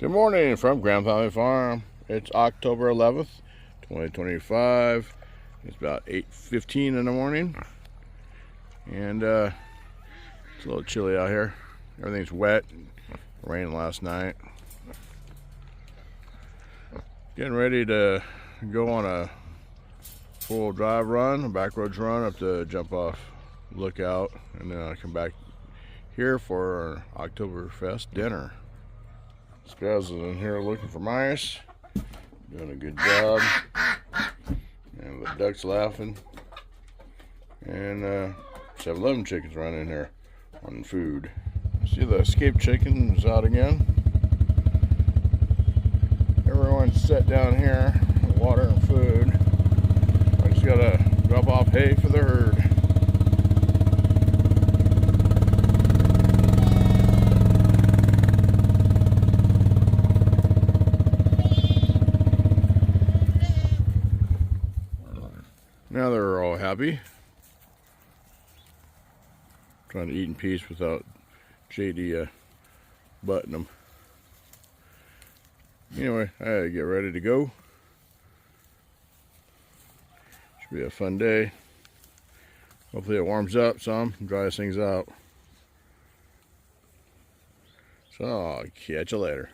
Good morning from Grand Valley Farm. It's October 11th, 2025. It's about 8:15 in the morning, and it's a little chilly out here. Everything's wet. Rained last night. Getting ready to go on a full drive run, a backroads run up to Jump Off Lookout, and then I come back here for our Oktoberfest dinner. Spaz is in here looking for mice, doing a good job, and the duck's laughing, and 7-Eleven chickens running in here on food. See, the escaped chickens out again. Everyone's set down here, water and food. I just gotta drop off hay for the herd. Now they're all happy. Trying to eat in peace without JD butting them. Anyway, I gotta get ready to go. Should be a fun day. Hopefully it warms up some and dries things out. So I'll catch you later.